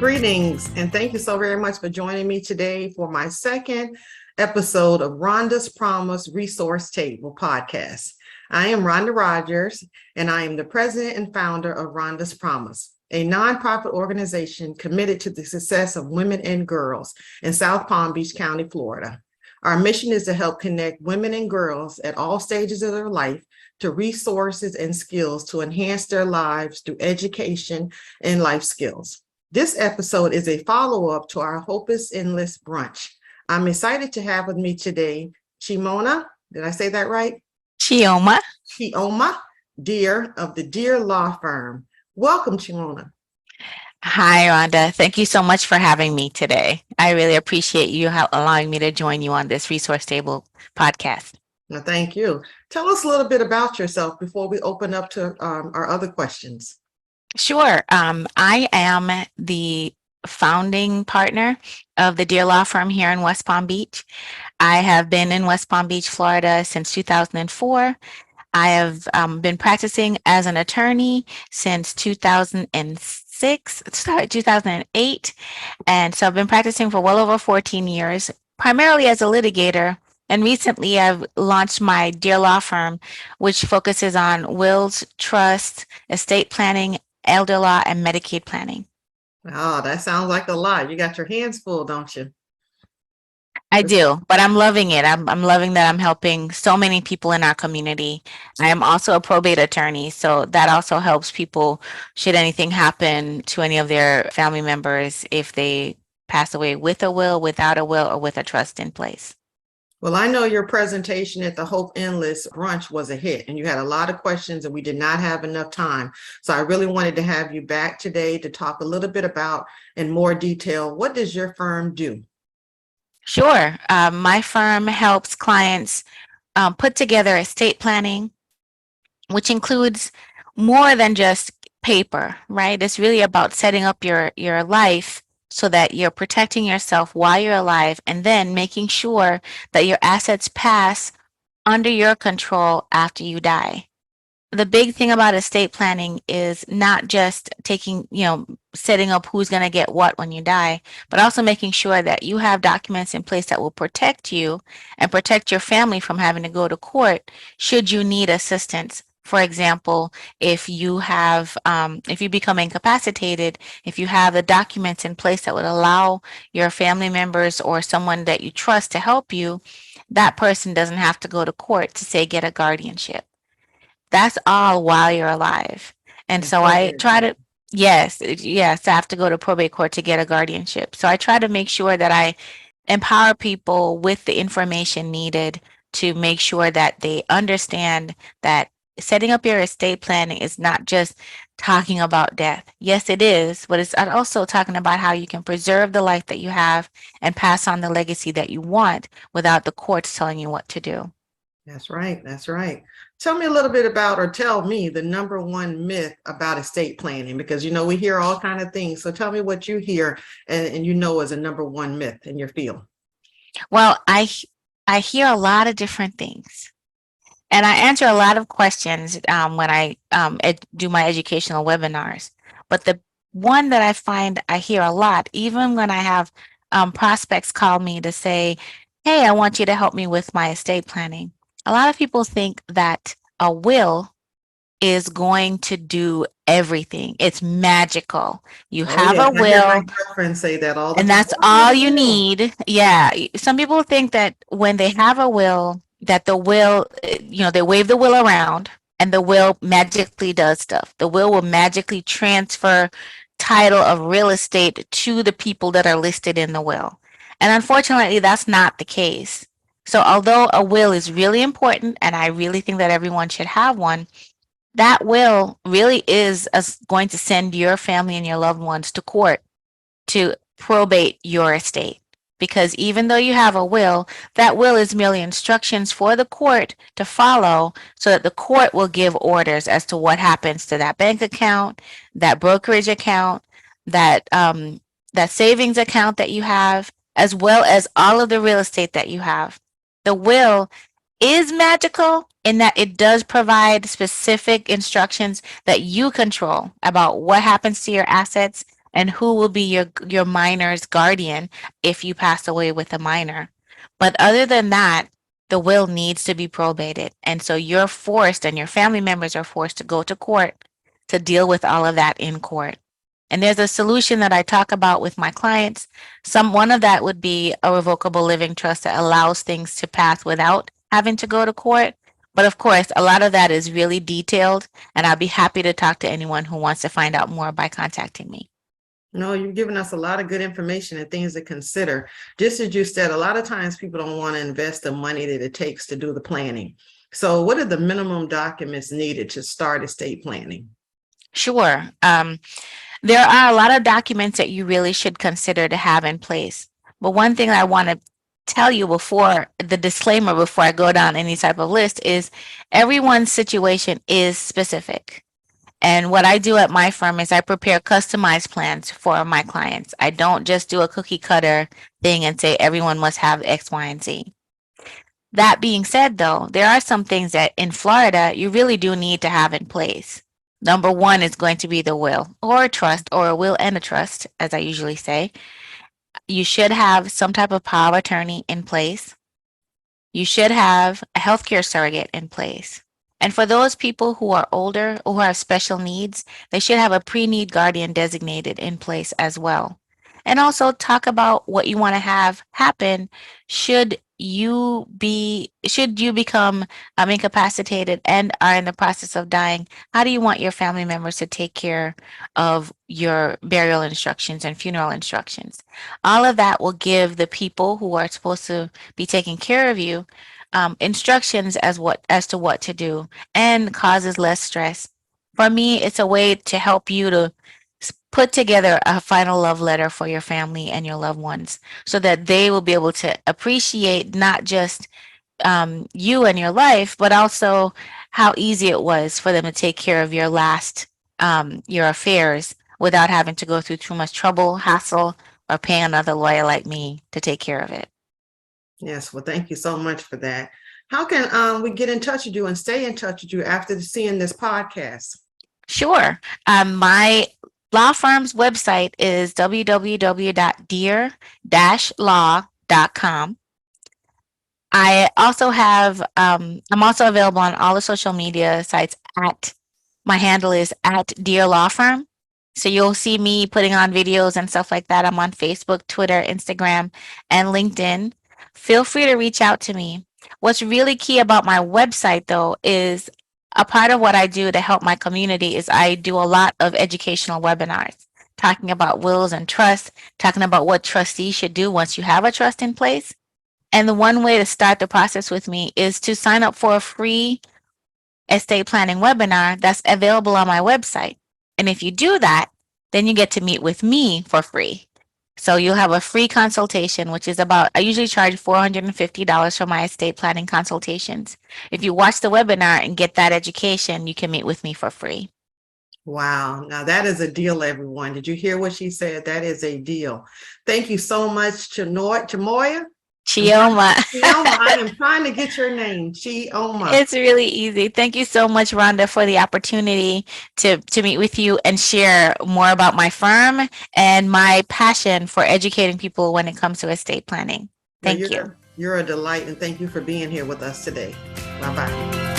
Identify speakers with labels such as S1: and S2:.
S1: Greetings, and thank you so very much for joining me today for my second episode of Rhonda's Promise Resource Table podcast. I am Rhonda Rogers, and I am the president and founder of Rhonda's Promise, a nonprofit organization committed to the success of women and girls in South Palm Beach County, Florida. Our mission is to help connect women and girls at all stages of their life to resources and skills to enhance their lives through education and life skills. This episode is a follow-up to our Hope is Endless brunch. I'm excited to have with me today, Chioma, did I say that right?
S2: Chioma.
S1: Chioma Deere of the Deere Law Firm. Welcome, Chioma.
S2: Hi, Rhonda. Thank you so much for having me today. I really appreciate you allowing me to join you on this Resource Table podcast.
S1: Well, thank you. Tell us a little bit about yourself before we open up to our other questions.
S2: Sure. I am the founding partner of the Deere Law Firm here in West Palm Beach. I have been in West Palm Beach, Florida since 2004. I have been practicing as an attorney since 2008. And so I've been practicing for well over 14 years, primarily as a litigator. And recently I've launched my Deere Law Firm, which focuses on wills, trusts, estate planning, elder law, and Medicaid planning.
S1: Oh, that sounds like a lot. You got your hands full, don't you?
S2: I do, but I'm loving it. I'm loving that I'm helping so many people in our community. I am also a probate attorney, so that also helps people should anything happen to any of their family members if they pass away with a will, without a will, or with a trust in place.
S1: Well, I know your presentation at the Hope Endless brunch was a hit, and you had a lot of questions, and we did not have enough time. So I really wanted to have you back today to talk a little bit about, in more detail, what does your firm do?
S2: Sure. My firm helps clients put together estate planning, which includes more than just paper, right? It's really about setting up your life so that you're protecting yourself while you're alive, and then making sure that your assets pass under your control after you die. The big thing about estate planning is not just setting up who's going to get what when you die, but also making sure that you have documents in place that will protect you and protect your family from having to go to court should you need assistance. For example, if you become incapacitated, if you have the documents in place that would allow your family members or someone that you trust to help you, that person doesn't have to go to court to say get a guardianship. That's all while you're alive. And so I try to, yes, I have to go to probate court to get a guardianship. So I try to make sure that I empower people with the information needed to make sure that they understand that setting up your estate planning is not just talking about death. Yes, it is, but it's also talking about how you can preserve the life that you have and pass on the legacy that you want without the courts telling you what to do.
S1: That's right. That's right. Tell me a little bit about, or tell me the number one myth about estate planning, because, we hear all kinds of things. So tell me what you hear and is a number one myth in your field.
S2: Well, I hear a lot of different things. And I answer a lot of questions when I do my educational webinars. But the one that I find I hear a lot, even when I have prospects call me to say, hey, I want you to help me with my estate planning. A lot of people think that a will is going to do everything. It's magical. You have a will.
S1: My girlfriend say that all the
S2: time. And that's all you need. Yeah. Some people think that when they have a will, that the will, they wave the will around and the will magically does stuff. The will magically transfer title of real estate to the people that are listed in the will. And unfortunately, that's not the case. So although a will is really important, and I really think that everyone should have one, that will really is going to send your family and your loved ones to court to probate your estate. Because even though you have a will, that will is merely instructions for the court to follow so that the court will give orders as to what happens to that bank account, that brokerage account, that savings account that you have, as well as all of the real estate that you have. The will is magical in that it does provide specific instructions that you control about what happens to your assets and who will be your minor's guardian if you pass away with a minor. But other than that, the will needs to be probated. And so you're forced, and your family members are forced to go to court to deal with all of that in court. And there's a solution that I talk about with my clients. One of that would be a revocable living trust that allows things to pass without having to go to court. But of course, a lot of that is really detailed, and I'll be happy to talk to anyone who wants to find out more by contacting me.
S1: No, you've given us a lot of good information and things to consider. Just as you said, a lot of times people don't want to invest the money that it takes to do the planning. So what are the minimum documents needed to start estate planning?
S2: Sure. There are a lot of documents that you really should consider to have in place. But one thing I want to tell you before the disclaimer, before I go down any type of list, is everyone's situation is specific. And what I do at my firm is I prepare customized plans for my clients. I don't just do a cookie cutter thing and say everyone must have X, Y, and Z. That being said, though, there are some things that in Florida you really do need to have in place. Number one is going to be the will or a trust, or a will and a trust, as I usually say. You should have some type of power of attorney in place. You should have a healthcare surrogate in place. And for those people who are older or who have special needs, they should have a pre-need guardian designated in place as well. And also talk about what you want to have happen should you become incapacitated and are in the process of dying. How do you want your family members to take care of your burial instructions and funeral instructions? All of that will give the people who are supposed to be taking care of you instructions as to what to do, and causes less stress. For me, it's a way to help you to put together a final love letter for your family and your loved ones, so that they will be able to appreciate not just you and your life, but also how easy it was for them to take care of your affairs without having to go through too much trouble, hassle, or pay another lawyer like me to take care of it.
S1: Yes, well, thank you so much for that. How can we get in touch with you and stay in touch with you after seeing this podcast?
S2: Sure. My law firm's website is www.deere-law.com. I also have, I'm also available on all the social media sites my handle is at Deere Law Firm. So you'll see me putting on videos and stuff like that. I'm on Facebook, Twitter, Instagram, and LinkedIn. Feel free to reach out to me. What's really key about my website, though, is a part of what I do to help my community is I do a lot of educational webinars talking about wills and trusts, talking about what trustees should do once you have a trust in place. And the one way to start the process with me is to sign up for a free estate planning webinar that's available on my website. And if you do that, then you get to meet with me for free. So you'll have a free consultation, which is I usually charge $450 for my estate planning consultations. If you watch the webinar and get that education, you can meet with me for free.
S1: Wow. Now that is a deal, everyone. Did you hear what she said? That is a deal. Thank you so much, Chioma.
S2: Chioma.
S1: I am trying to get your name. Chioma.
S2: It's really easy. Thank you so much, Rhonda, for the opportunity to meet with you and share more about my firm and my passion for educating people when it comes to estate planning. Thank you.
S1: You're a delight, and thank you for being here with us today. Bye-bye.